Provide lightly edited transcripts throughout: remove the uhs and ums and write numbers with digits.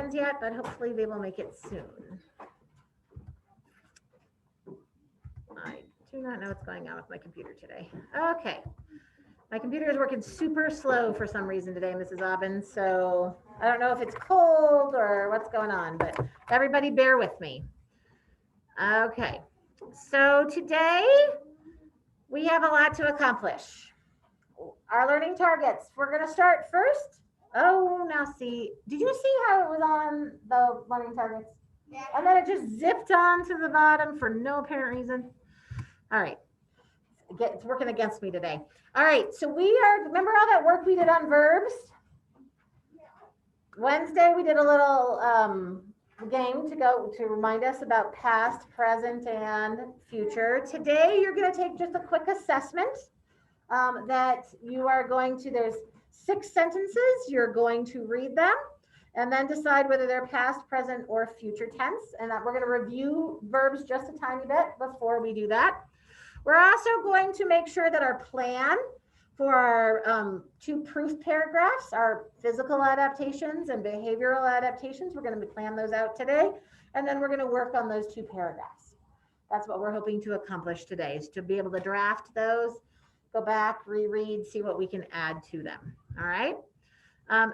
friends yet, but hopefully they will make it soon. I do not know what's going on with my computer today. Okay. My computer is working super slow for some reason today, Mrs. Aubin. So I don't know if it's cold or what's going on, but everybody bear with me. Okay. So today we have a lot to accomplish. Our learning targets. We're going to start first. Oh, now see, did you see how it was on the learning targets? Yeah. And then it just zipped on to the bottom for no apparent reason. All right. It's working against me today. All right, so remember all that work we did on verbs? Wednesday, we did a little game to remind us about past, present, and future. Today, you're going to take just a quick assessment that you are going to, there's 6 sentences. You're going to read them and then decide whether they're past, present, or future tense. And that we're going to review verbs just a tiny bit before we do that. We're also going to make sure that our plan for our 2 proof paragraphs, our physical adaptations and behavioral adaptations, we're going to plan those out today. And then we're going to work on those 2 paragraphs. That's what we're hoping to accomplish today, is to be able to draft those, go back, reread, see what we can add to them. All right.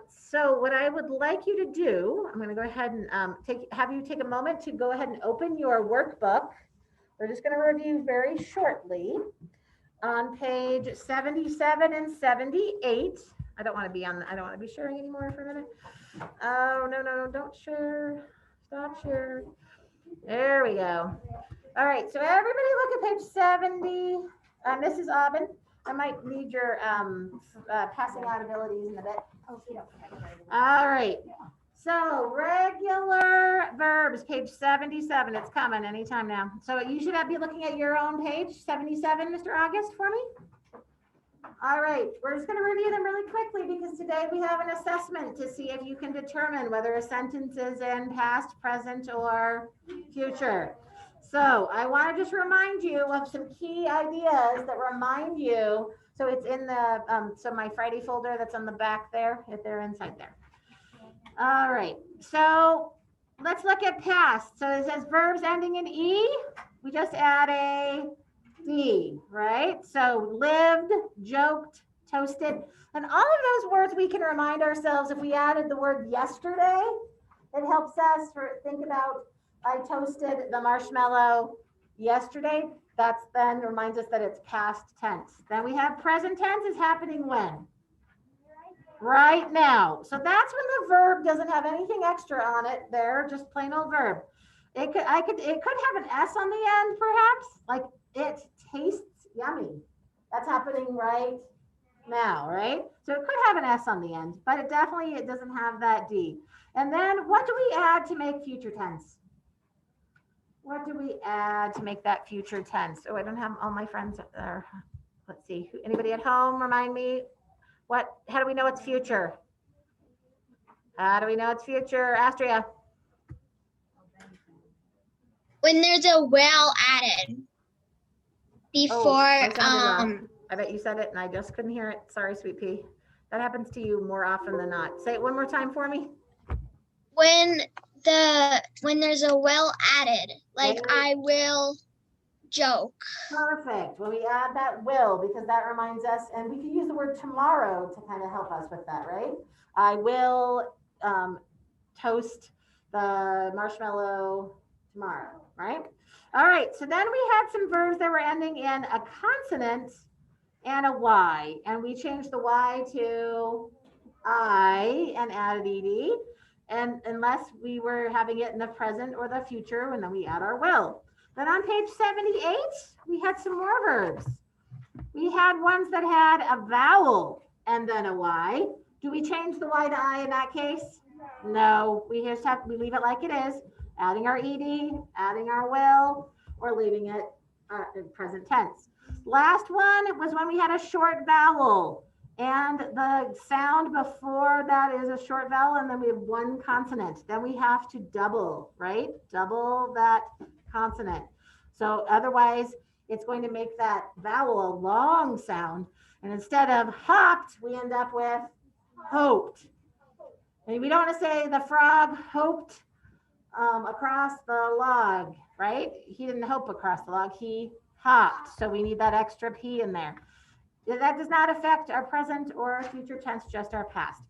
So what I would like you to do, I'm going to go ahead and have you take a moment to go ahead and open your workbook. We're just going to review very shortly on page 77 and 78. I don't want to be sharing anymore for a minute. Oh, no, don't share. Stop share. There we go. All right, so everybody look at page 70. Mrs. Aubin, I might need your passing out abilities in a bit. All right. So regular verbs, page 77. It's coming anytime now. So you should be looking at your own page, 77, Mr. August, for me. All right, we're just going to review them really quickly because today we have an assessment to see if you can determine whether a sentence is in past, present, or future. So I want to just remind you of some key ideas that remind you. So it's in the, so my Friday folder that's on the back there, if they're inside there. All right, so let's look at past. So it says verbs ending in E. We just add a D, right? So lived, joked, toasted. And all of those words we can remind ourselves if we added the word yesterday, it helps us think about, I toasted the marshmallow yesterday. That's then reminds us that it's past tense. Then we have present tense is happening when? Right now. So that's when the verb doesn't have anything extra on it there, just plain old verb. It could have an S on the end, perhaps, like it tastes yummy. That's happening right now, right? So it could have an S on the end, but it doesn't have that D. And then what do we add to make future tense? What do we add to make that future tense? Oh, I don't have all my friends there. Let's see. Anybody at home remind me? How do we know it's future? How do we know it's future? Astria. When there's a well added before. I bet you said it and I just couldn't hear it. Sorry, sweet pea. That happens to you more often than not. Say it one more time for me. When there's a well added, like I will joke. Perfect. When we add that will, because that reminds us, and we can use the word tomorrow to kind of help us with that, right? I will toast the marshmallow tomorrow, right? All right, so then we had some verbs that were ending in a consonant and a Y, and we changed the Y to I and added ED, and unless we were having it in the present or the future, and then we add our will. Then on page 78, we had some more verbs. We had ones that had a vowel and then a Y. Do we change the Y to I in that case? No, we leave it like it is, adding our ED, adding our will, or leaving it in present tense. Last one was when we had a short vowel and the sound before that is a short vowel and then we have one consonant. Then we have to double, right? Double that consonant. So otherwise it's going to make that vowel a long sound. And instead of hopped, we end up with hoped. And we don't want to say the frog hoped across the log, right? He didn't hope across the log, he hopped. So we need that extra P in there. That does not affect our present or future tense, just our past.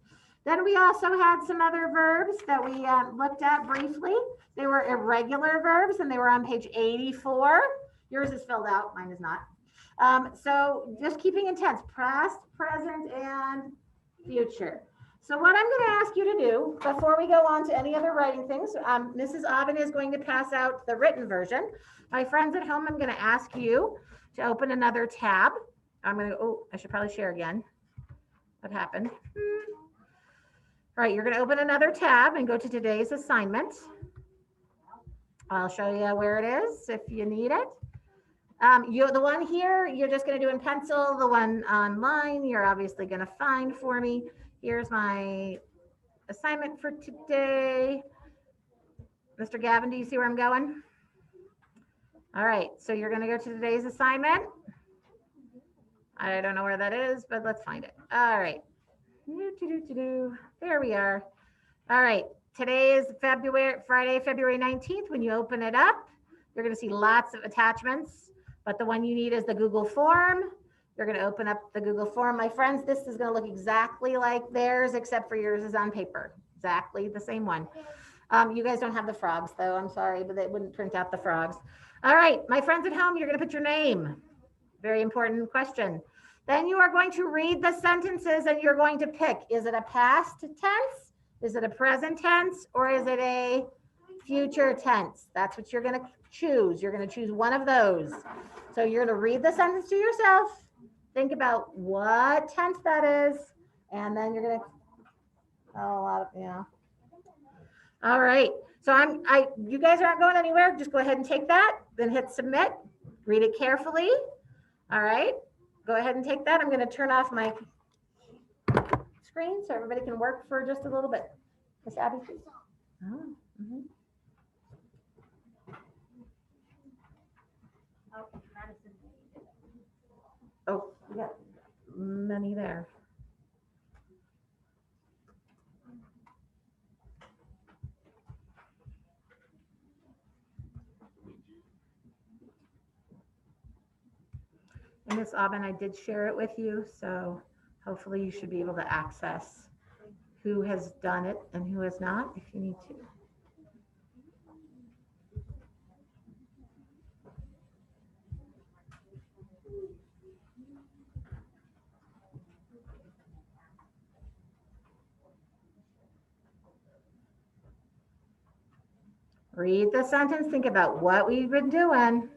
Then we also had some other verbs that we looked at briefly. They were irregular verbs and they were on page 84. Yours is filled out, mine is not. So just keeping in tense, past, present, and future. So what I'm going to ask you to do before we go on to any other writing things, Mrs. Aubin is going to pass out the written version. My friends at home, I'm going to ask you to open another tab. I'm going to, oh, I should probably share again. What happened? All right, you're going to open another tab and go to today's assignment. I'll show you where it is if you need it. The one here, you're just going to do in pencil. The one online, you're obviously going to find for me. Here's my assignment for today. Mr. Gavin, do you see where I'm going? All right, so you're going to go to today's assignment. I don't know where that is, but let's find it. All right. There we are. All right. Today is Friday, February 19th. When you open it up, you're going to see lots of attachments, but the one you need is the Google form. You're going to open up the Google form. My friends, this is going to look exactly like theirs, except for yours is on paper. Exactly the same one. You guys don't have the frogs, though. I'm sorry, but they wouldn't print out the frogs. All right. My friends at home, you're going to put your name. Very important question. Then you are going to read the sentences and you're going to pick, is it a past tense? Is it a present tense? Or is it a future tense? That's what you're going to choose. You're going to choose one of those. So you're going to read the sentence to yourself. Think about what tense that is. And then you're going to, All right. So you guys aren't going anywhere. Just go ahead and take that, then hit submit. Read it carefully. All right. Go ahead and take that. I'm going to turn off my screen so everybody can work for just a little bit. Miss Abby, please. Oh, we got many there. And Miss Aubin, I did share it with you, so hopefully you should be able to access who has done it and who has not, if you need to. Read the sentence, think about what we've been doing.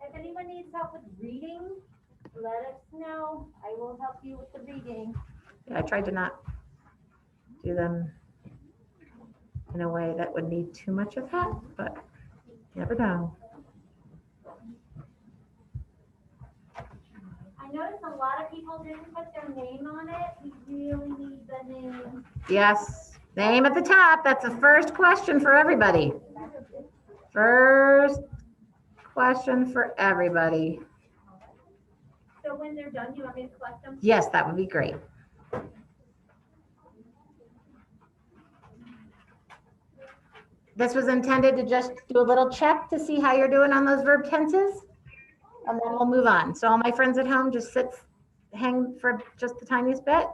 If anyone needs help with reading, let us know. I will help you with the reading. Yeah, I tried to not do them in a way that would need too much of that, but you never know. I noticed a lot of people didn't put their name on it. We really need the name. Yes, name at the top. That's the first question for everybody. First question for everybody. So when they're done, you want me to collect them? Yes, that would be great. This was intended to just do a little check to see how you're doing on those verb tenses, and then we'll move on. So all my friends at home, just hang for just the tiniest bit.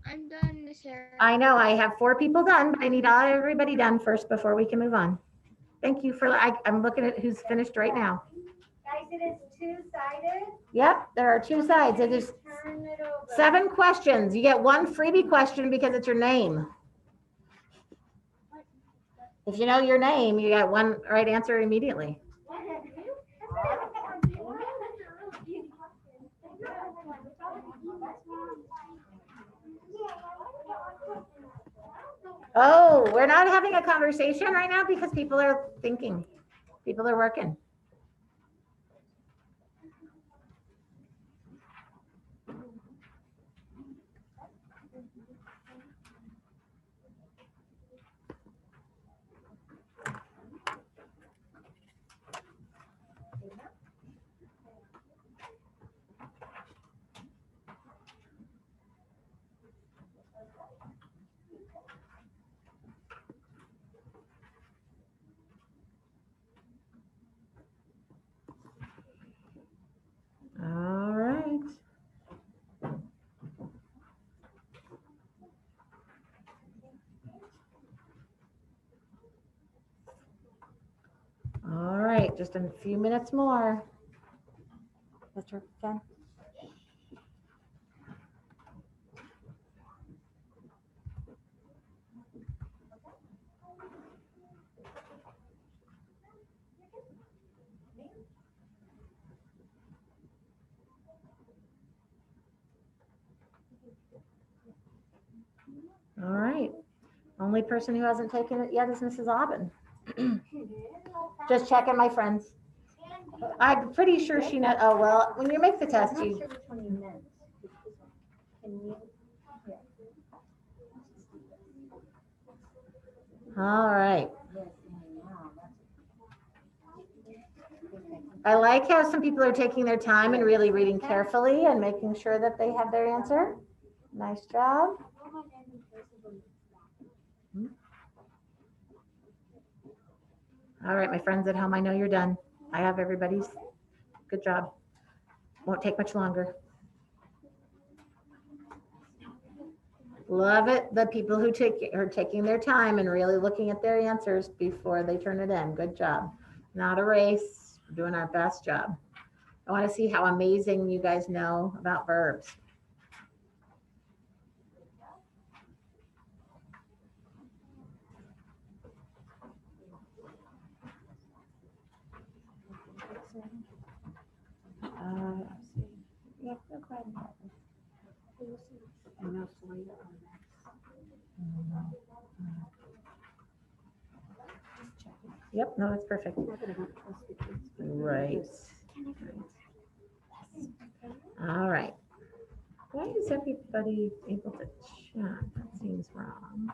I'm done, Miss Sarah. I know I have 4 people done, but I need everybody done first before we can move on. Thank you for, I'm looking at who's finished right now. Guys, it is two-sided. Yep, there are 2 sides. It is Turn it over. 7 questions. You get 1 freebie question because it's your name. If you know your name, you got 1 right answer immediately. Oh, we're not having a conversation right now because people are thinking. People are working. right, just a few minutes more. Mr. Ken? All right. Only person who hasn't taken it yet is Mrs. Aubin. Just checking, my friends. I'm pretty sure she knows. Oh, well, when you make the test, I'm not you. sure which one you meant. Can you? All right. I like how some people are taking their time and really reading carefully and making sure that they have their answer. Nice job. All right, my friends at home, I know you're done. I have everybody's. Good job. Won't take much longer. Love it. The people who are taking their time and really looking at their answers before they turn it in. Good job. Not a race. We're doing our best job. I want to see how amazing you guys know about verbs. Yep, no, that's perfect. Right. All right. Why is everybody able to chat? That seems wrong.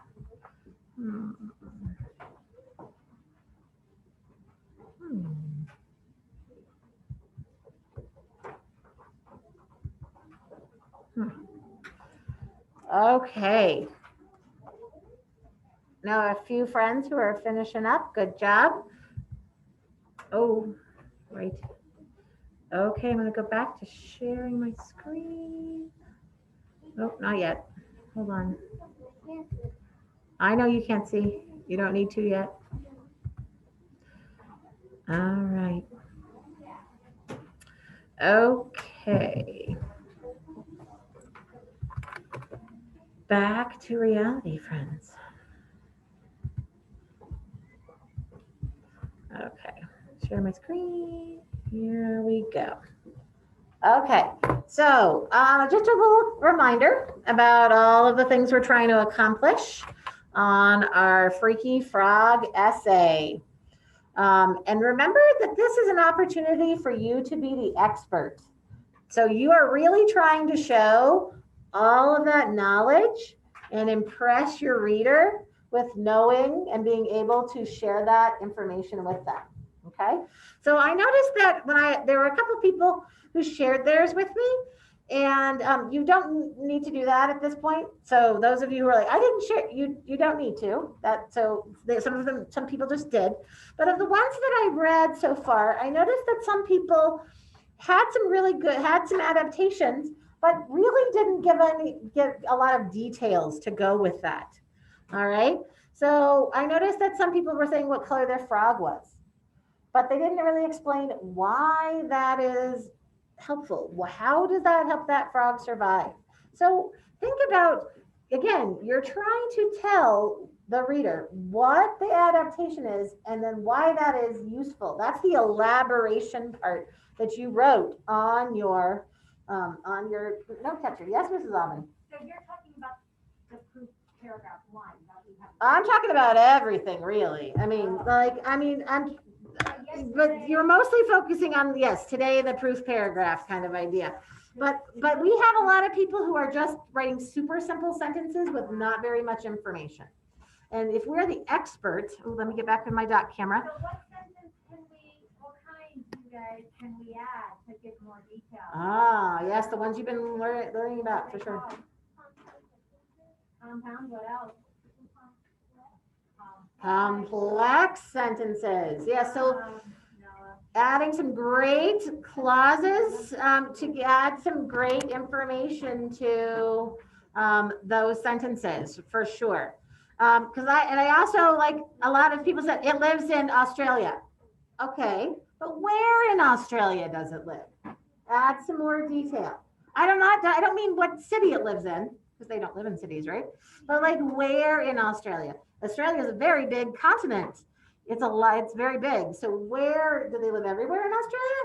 Okay. Now a few friends who are finishing up. Good job. Oh, right. Okay, I'm going to go back to sharing my screen. Nope, not yet. Hold on. I know you can't see. You don't need to yet. All right. Okay. Back to reality, friends. Okay, share my screen. Here we go. Okay, so just a little reminder about all of the things we're trying to accomplish on our Freaky Frog essay. And remember that this is an opportunity for you to be the expert. So you are really trying to show all of that knowledge and impress your reader with knowing and being able to share that information with them. Okay. So I noticed that when there were a couple of people who shared theirs with me, and you don't need to do that at this point. So those of you who are like, I didn't share, you don't need to. Some people just did. But of the ones that I've read so far, I noticed that some people had some adaptations, but really didn't give a lot of details to go with that. All right. So I noticed that some people were saying what color their frog was, but they didn't really explain why that is helpful. How does that help that frog survive? So think about, again, you're trying to tell the reader what the adaptation is and then why that is useful. That's the elaboration part that you wrote on your note catcher. Yes, Mrs. Almond. So you're talking about the proof paragraph 1. I'm talking about everything, really. But you're mostly focusing on, yes, today the proof paragraph kind of idea. But we have a lot of people who are just writing super simple sentences with not very much information. And if we're the expert, let me get back to my dot camera. So what sentence what kinds, you guys, can we add to give more detail? Ah, yes, the ones you've been learning about for sure. Compound, what else? Complex sentences. Yeah, so adding some great clauses to add some great information to those sentences for sure. Because I also, like a lot of people said, it lives in Australia. Okay, But where in Australia does it live? Add some more detail. I don't mean what city it lives in, because they don't live in cities, right? But like where in Australia? Australia is a very big continent. It's very big. So where do they live everywhere in Australia?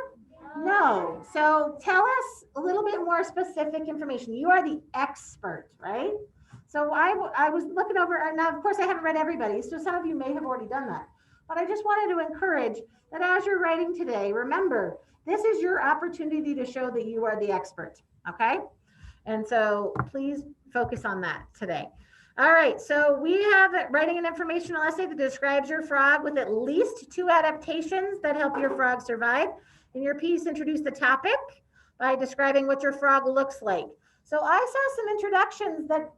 No. So tell us a little bit more specific information. You are the expert, right? So I was looking over, and now of course I haven't read everybody, so some of you may have already done that. But I just wanted to encourage that as you're writing today, remember, this is your opportunity to show that you are the expert, okay? And so please focus on that today. All right, so we have writing an informational essay that describes your frog with at least 2 adaptations that help your frog survive. In your piece, introduce the topic by describing what your frog looks like. So I saw some introductions that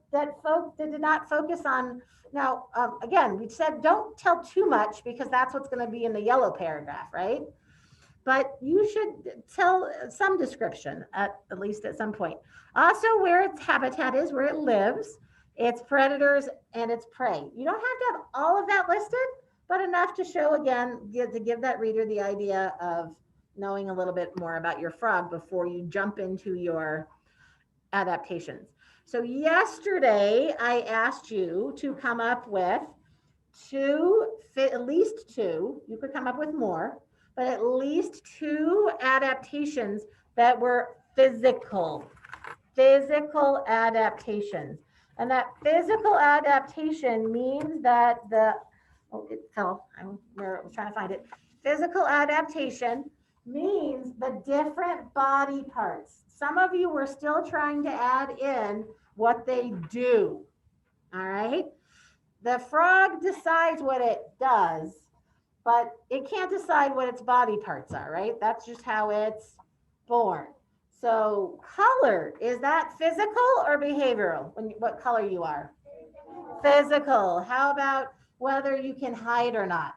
did not focus on. Now, again, we said don't tell too much because that's what's going to be in the yellow paragraph, right? But you should tell some description at least at some point. Also, where its habitat is, where it lives, its predators and its prey. You don't have to have all of that listed, but enough to show again, to give that reader the idea of knowing a little bit more about your frog before you jump into your adaptations. So yesterday I asked you to come up with at least 2, you could come up with more, but at least 2 adaptations that were physical adaptations. And that physical adaptation means that it fell, I was trying to find it. Physical adaptation means the different body parts. Some of you were still trying to add in what they do, all right? The frog decides what it does, but it can't decide what its body parts are, right? That's just how it's born. So color, is that physical or behavioral? What color you are? Physical. How about whether you can hide or not?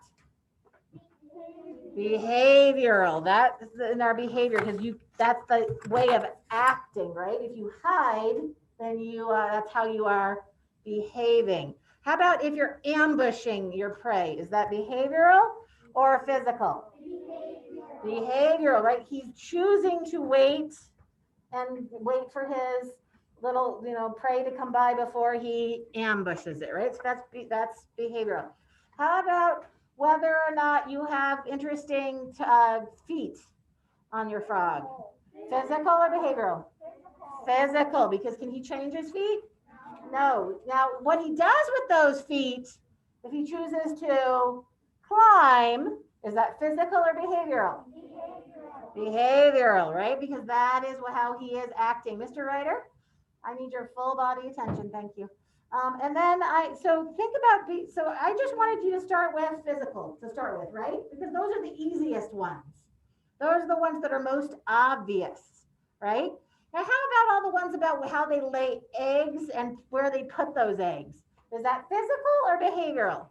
Behavioral. That's in our behavior because that's the way of acting, right? If you hide, then that's how you are behaving. How about if you're ambushing your prey? Is that behavioral or physical? Behavioral, right? He's choosing to wait for his little, prey to come by before he ambushes it, right? So that's behavioral. How about whether or not you have interesting feet on your frog? Physical or behavioral? Physical, because can he change his feet? No. Now, what he does with those feet, if he chooses to climb, is that physical or behavioral? Behavioral, right? Because that is how he is acting. Mr. Ryder, I need your full body attention. Thank you. And then I just wanted you to start with physical to start with, right? Because those are the easiest ones. Those are the ones that are most obvious, right? Now, how about all the ones about how they lay eggs and where they put those eggs? Is that physical or behavioral?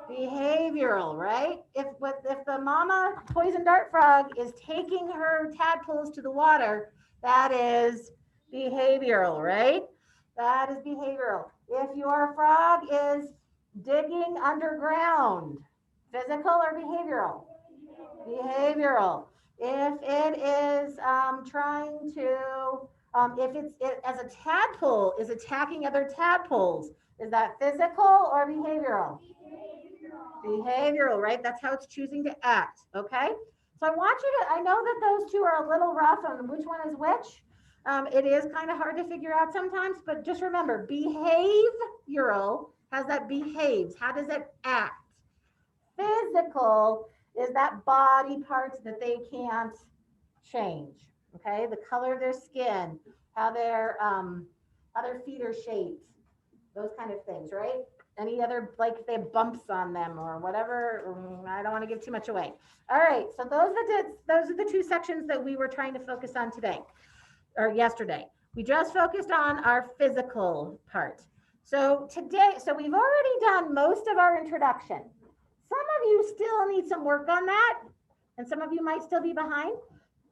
Behavioral, right? If the mama poison dart frog is taking her tadpoles to the water, that is behavioral, right? That is behavioral. If your frog is digging underground, physical or behavioral? Behavioral. If it is trying to, as a tadpole is attacking other tadpoles, is that physical or behavioral? Behavioral, right? That's how it's choosing to act, okay? So I know that those 2 are a little rough on which one is which. It is kind of hard to figure out sometimes, but just remember, behavioral has that behaves. How does it act? Physical is that body parts that they can't change, okay? The color of their skin, how their feet are shaped, those kind of things, right? Any other, like if they have bumps on them or whatever, I don't want to give too much away. All right, so those are the 2 sections that we were trying to focus on today or yesterday. We just focused on our physical part. So we've already done most of our introduction. Some of you still need some work on that, and some of you might still be behind.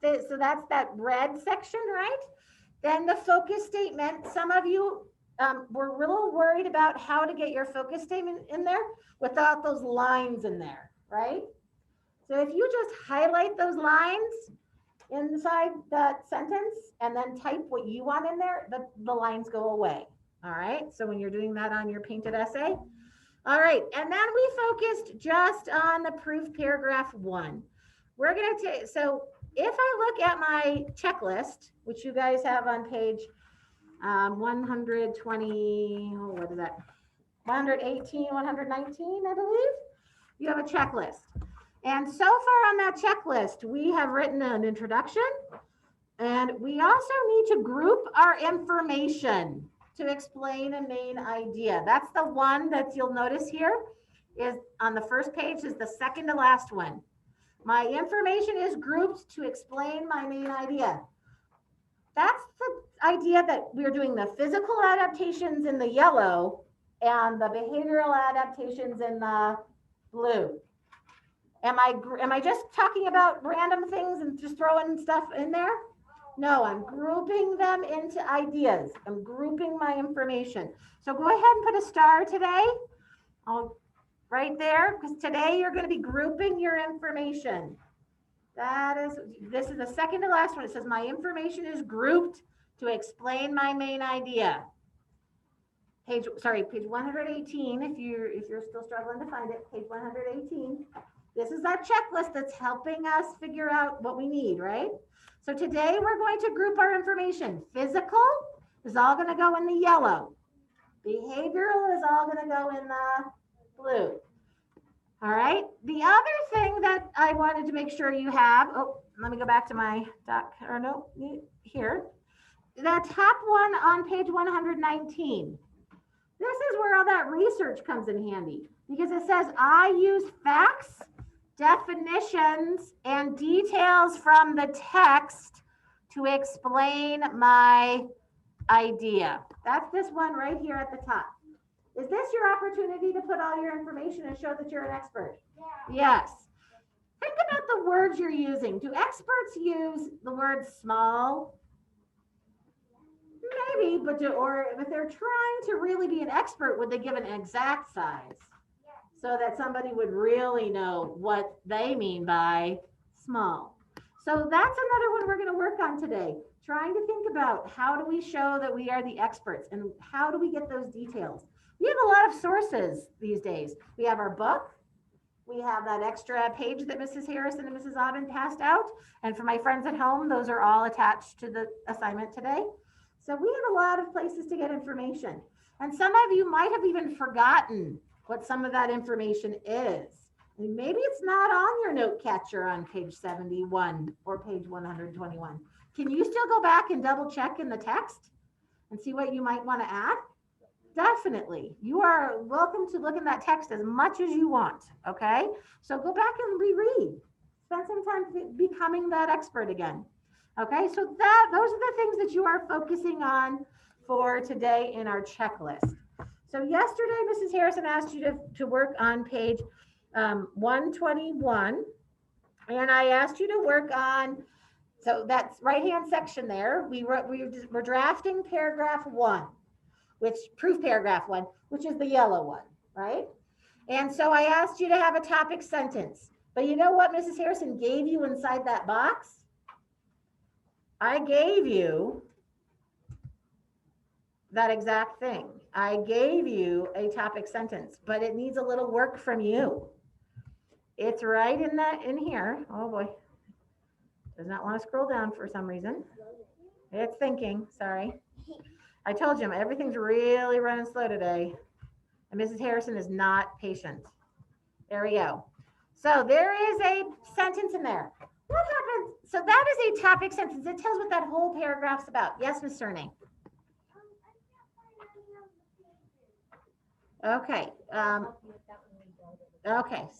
So that's that red section, right? Then the focus statement, some of you we're real worried about how to get your focus statement in there without those lines in there, right? So if you just highlight those lines inside that sentence and then type what you want in there, the lines go away. All right. So when you're doing that on your painted essay. All right. And then we focused just on the proof paragraph 1. We're going to take, so if I look at my checklist, which you guys have on page 120, what is that? 118, 119, I believe. You have a checklist. And so far on that checklist, we have written an introduction, and we also need to group our information to explain a main idea. That's the one that you'll notice here is on the first page is the second to last one. My information is grouped to explain my main idea. That's the idea that we're doing the physical adaptations in the yellow and the behavioral adaptations in the blue. Am I just talking about random things and just throwing stuff in there? No, I'm grouping them into ideas. I'm grouping my information. So go ahead and put a star today. Right there, because today you're going to be grouping your information. This is the second to last one. It says my information is grouped to explain my main idea. Page 118, if you're still struggling to find it, page 118. This is our checklist that's helping us figure out what we need, right? So today we're going to group our information. Physical is all going to go in the yellow. Behavioral is all going to go in the blue. All right. The other thing that I wanted to make sure you have, let me go back to my doc, or no, here. The top one on page 119. This is where all that research comes in handy because it says I use facts, definitions, and details from the text to explain my idea. That's this one right here at the top. Is this your opportunity to put all your information and show that you're an expert? Yeah. Yes. Think about the words you're using. Do experts use the word small? Maybe, or if they're trying to really be an expert, would they give an exact size so that somebody would really know what they mean by small? So that's another one we're going to work on today. Trying to think about how do we show that we are the experts and how do we get those details? We have a lot of sources these days. We have our book. We have that extra page that Mrs. Harrison and Mrs. Aubin passed out. And for my friends at home, those are all attached to the assignment today. So we have a lot of places to get information. And some of you might have even forgotten what some of that information is. And maybe it's not on your note catcher on page 71 or page 121. Can you still go back and double check in the text and see what you might want to add? Definitely. You are welcome to look in that text as much as you want. Okay. So go back and reread. Spend some time becoming that expert again. Okay. So those are the things that you are focusing on for today in our checklist. So yesterday, Mrs. Harrison asked you to work on page 121. And I asked you to work on, so that's right-hand section there. We're drafting paragraph 1. Proof paragraph 1, which is the yellow one, right? And so I asked you to have a topic sentence. But you know what Mrs. Harrison gave you inside that box? I gave you that exact thing. I gave you a topic sentence, but it needs a little work from you. It's right in here. Oh boy. Does not want to scroll down for some reason. It's thinking, sorry. I told you, everything's really running slow today. And Mrs. Harrison is not patient. There we go. So there is a sentence in there. What happens? So that is a topic sentence. It tells what that whole paragraph's about. Yes, Ms. Cerny. Okay. Okay.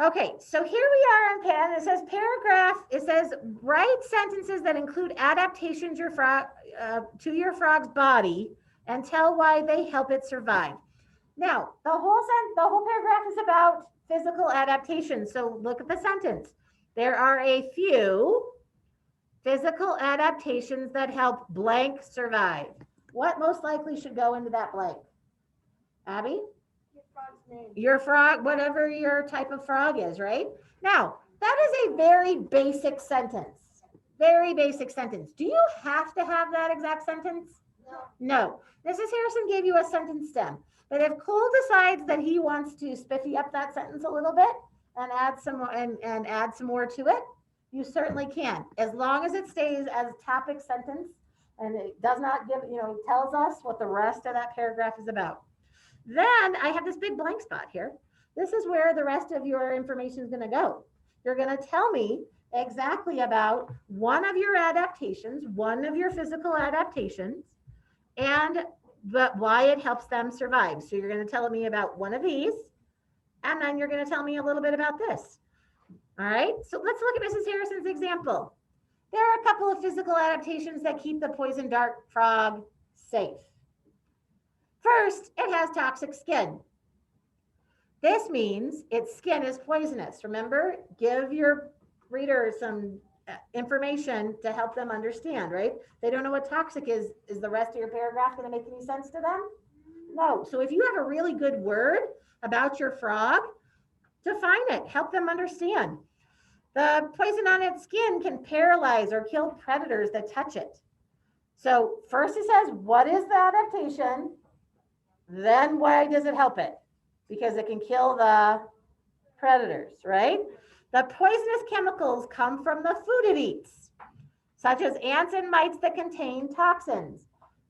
Okay, so here we are on pen. It says paragraph. It says write sentences that include adaptations to your frog's body and tell why they help it survive. Now, the whole paragraph is about physical adaptations. So look at the sentence. There are a few physical adaptations that help blank survive. What most likely should go into that blank? Abby? Your frog's name? Your frog, whatever your type of frog is, right? Now, that is a very basic sentence. Very basic sentence. Do you have to have that exact sentence? No. Mrs. Harrison gave you a sentence stem. But if Cole decides that he wants to spiffy up that sentence a little bit and add some more and add some more to it, you certainly can, as long as it stays as a topic sentence and it does not give, tells us what the rest of that paragraph is about. Then I have this big blank spot here. This is where the rest of your information is going to go. You're going to tell me exactly about one of your adaptations, one of your physical adaptations, and why it helps them survive. So you're going to tell me about one of these, and then you're going to tell me a little bit about this. All right, so let's look at Mrs. Harrison's example. There are a couple of physical adaptations that keep the poison dart frog safe. First, it has toxic skin. This means its skin is poisonous. Remember, give your reader some information to help them understand, right? They don't know what toxic is. Is the rest of your paragraph going to make any sense to them? No. So if you have a really good word about your frog, define it, help them understand. The poison on its skin can paralyze or kill predators that touch it. So first it says, what is the adaptation? Then why does it help it? Because it can kill the predators, right? The poisonous chemicals come from the food it eats, such as ants and mites that contain toxins.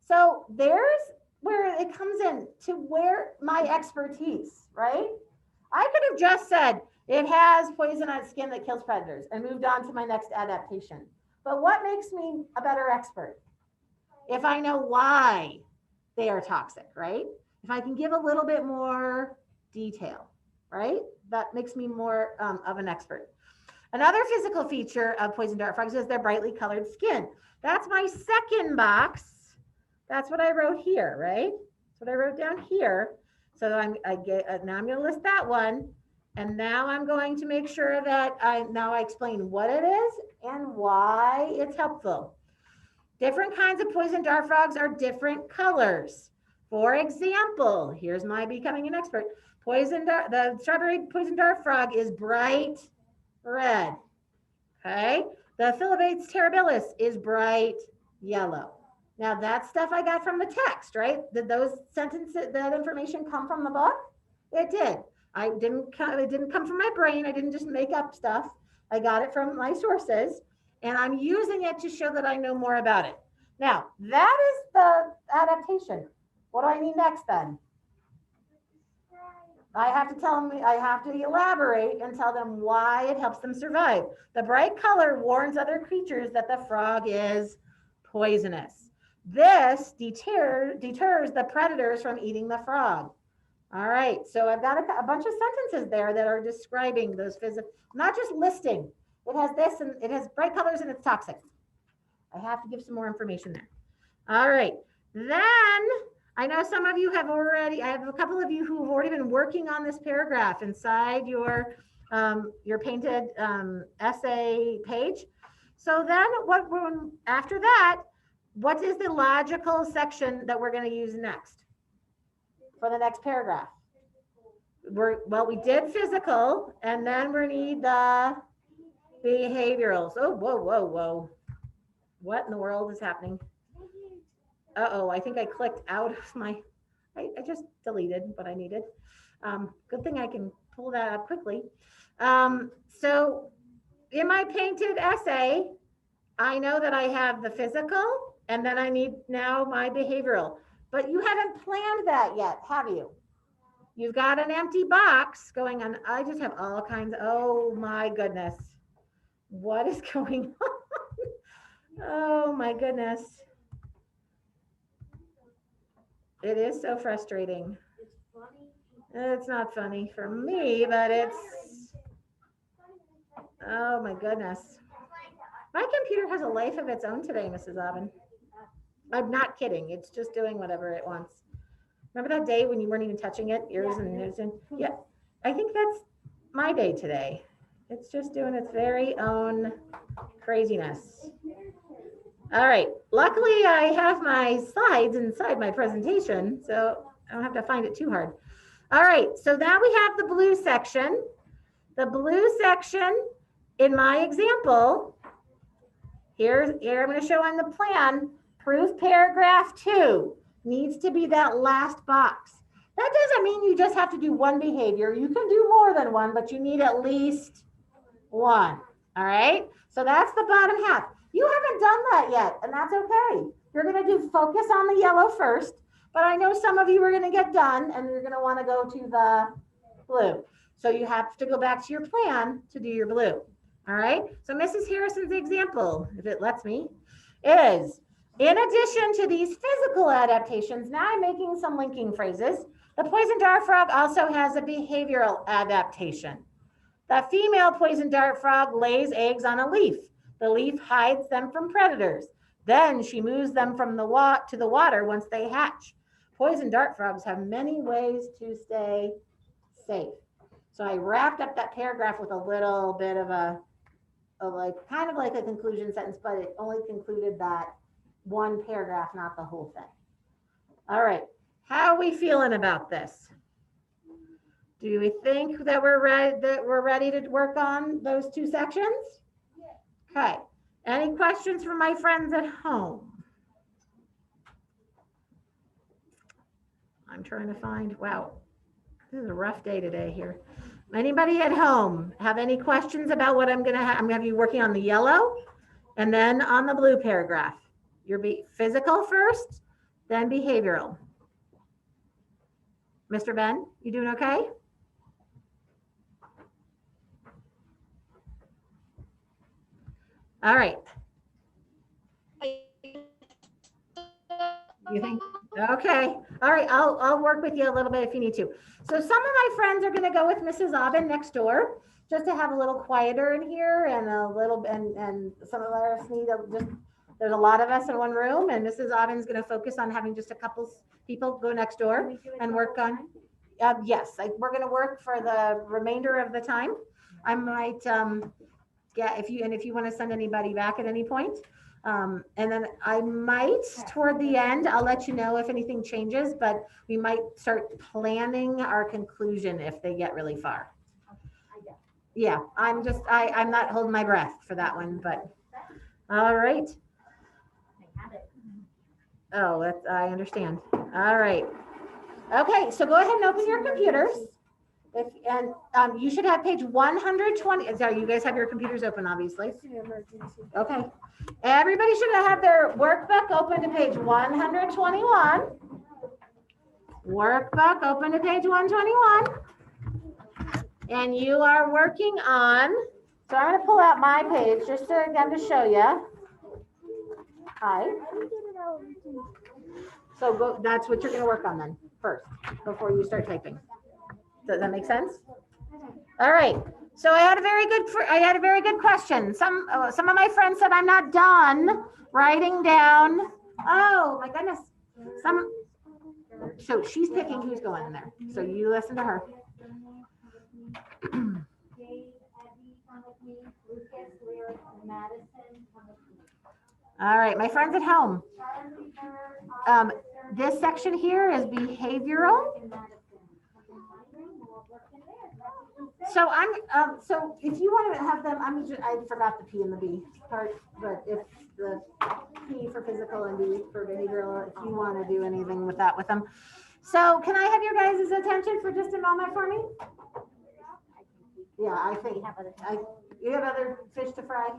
So there's where it comes in to where my expertise, right? I could have just said, it has poison on its skin that kills predators and moved on to my next adaptation. But what makes me a better expert? If I know why they are toxic, right? If I can give a little bit more detail, right? That makes me more of an expert. Another physical feature of poison dart frogs is their brightly colored skin. That's my second box. That's what I wrote here, right? That's what I wrote down here. So now I'm going to list that one. And now I'm going to make sure that I explain what it is and why it's helpful. Different kinds of poison dart frogs are different colors. For example, here's my becoming an expert. The strawberry poison dart frog is bright red. Okay. The Philibates terribilis is bright yellow. Now that's stuff I got from the text, right? Did those sentences, that information come from the book? It did. It didn't come from my brain. I didn't just make up stuff. I got it from my sources, and I'm using it to show that I know more about it. Now, that is the adaptation. What do I need next then? I have to elaborate and tell them why it helps them survive. The bright color warns other creatures that the frog is poisonous. This deters the predators from eating the frog. All right, so I've got a bunch of sentences there that are describing those physical, not just listing. It has this and it has bright colors and it's toxic. I have to give some more information there. All right, then I know some of you have already, I have a couple of you who have already been working on this paragraph inside your painted essay page. So then after that, what is the logical section that we're going to use next? For the next paragraph. We did physical, and then we need the behaviorals. Oh, whoa. What in the world is happening? Uh-oh, I think I clicked out of I just deleted what I needed. Good thing I can pull that up quickly. So in my painted essay, I know that I have the physical, and then I need now my behavioral. But you haven't planned that yet, have you? You've got an empty box going on. I just have all kinds. Oh my goodness. What is going on? Oh my goodness. It is so frustrating. It's not funny for me, but it's, oh my goodness. My computer has a life of its own today, Mrs. Aubin. I'm not kidding. It's just doing whatever it wants. Remember that day when you weren't even touching it? Yours and yours and yeah. I think that's my day today. It's just doing its very own craziness. All right. Luckily, I have my slides inside my presentation, so I don't have to find it too hard. All right, so now we have the blue section. The blue section in my example, here I'm going to show on the plan, proof paragraph 2 needs to be that last box. That doesn't mean you just have to do one behavior. You can do more than one, but you need at least one. All right, so that's the bottom half. You haven't done that yet, and that's okay. You're going to do focus on the yellow first, but I know some of you are going to get done and you're going to want to go to the blue. So you have to go back to your plan to do your blue. All right, so Mrs. Harrison's example, if it lets me, is in addition to these physical adaptations, now I'm making some linking phrases. The poison dart frog also has a behavioral adaptation. The female poison dart frog lays eggs on a leaf. The leaf hides them from predators. Then she moves them from the to the water once they hatch. Poison dart frogs have many ways to stay safe. So I wrapped up that paragraph with a little bit of a kind of like a conclusion sentence, but it only concluded that one paragraph, not the whole thing. All right, how are we feeling about this? Do we think that we're ready to work on those two sections? Okay. Any questions from my friends at home? I'm trying to find, wow, this is a rough day today here. Anybody at home have any questions about what I'm going to have? I'm going to be working on the yellow and then on the blue paragraph. Your physical first, then behavioral. Mr. Ben, you doing okay? All right. You think? Okay. All right. I'll work with you a little bit if you need to. So some of my friends are going to go with Mrs. Aubin next door, just to have a little quieter in here and a little, and some of us need just, there's a lot of us in one room, and Mrs. Aubin's going to focus on having just a couple people go next door and work on. Yes, we're going to work for the remainder of the time. I might if you want to send anybody back at any point. And then I might, toward the end, I'll let you know if anything changes, but we might start planning our conclusion if they get really far. Yeah, I'm not holding my breath for that one, but all right. Oh, I understand. All right. Okay, so go ahead and open your computers. You should have page 120. Sorry, you guys have your computers open, obviously. Okay. Everybody should have their workbook open to page 121. Workbook open to page 121. And you are working on, so I'm going to pull out my page just to, again, to show you. Hi. So that's what you're going to work on then first before you start typing. Does that make sense? All right. So I had a very good question. Some of my friends said I'm not done writing down. Oh my goodness. So she's picking who's going in there. So you listen to her. All right, my friends at home. This section here is behavioral. So so if you want to have them, I forgot the P and the B part, but if the P for physical and B for behavioral, if you want to do anything with that with them. So can I have your guys' attention for just a moment for me? Yeah, I think you have other fish to fry.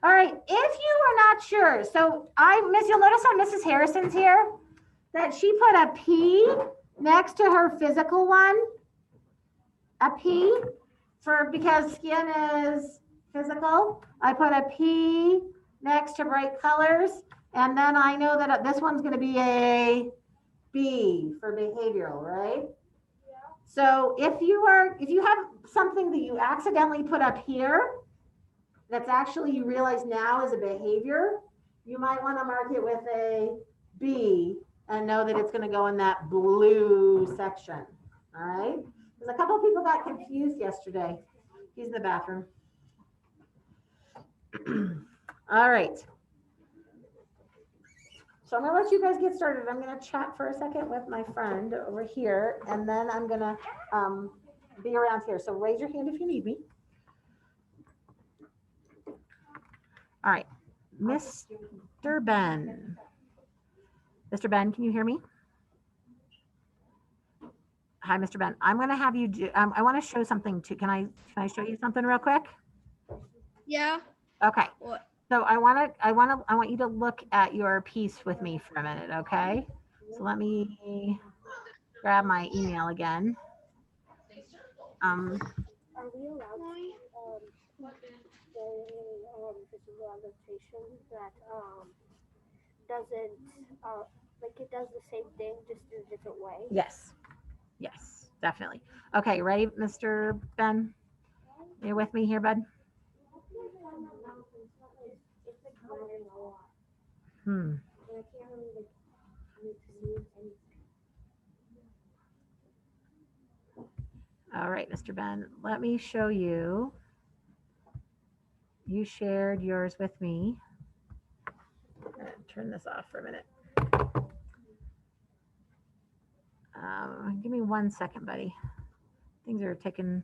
All right, if you are not sure, so you'll notice on Mrs. Harrison's here that she put a P next to her physical one. A P because skin is physical. I put a P next to bright colors. And then I know that this one's going to be a B for behavioral, right? Yeah. So if you have something that you accidentally put up here, that's actually you realize now is a behavior, you might want to mark it with a B and know that it's going to go in that blue section. All right. Because a couple of people got confused yesterday. He's in the bathroom. All right. So I'm gonna let you guys get started. I'm gonna chat for a second with my friend over here, and then I'm gonna be around here. So raise your hand if you need me. All right, Mr. Ben. Mr. Ben, can you hear me? Hi, Mr. Ben. I'm gonna have you do. I want to show something too. Can I show you something real quick? Yeah. Okay. What? So I want you to look at your piece with me for a minute, okay? So let me grab my email again. Are we allowed a visual annotation that doesn't like it does the same thing just in a different way? Yes. Yes, definitely. Okay, ready, Mr. Ben? You with me here, bud? It's like blaring a lot. Hmm. And I can't really like move anything. All right, Mr. Ben, let me show you. You shared yours with me. Turn this off for a minute. Give me 1 second, buddy. Things are taking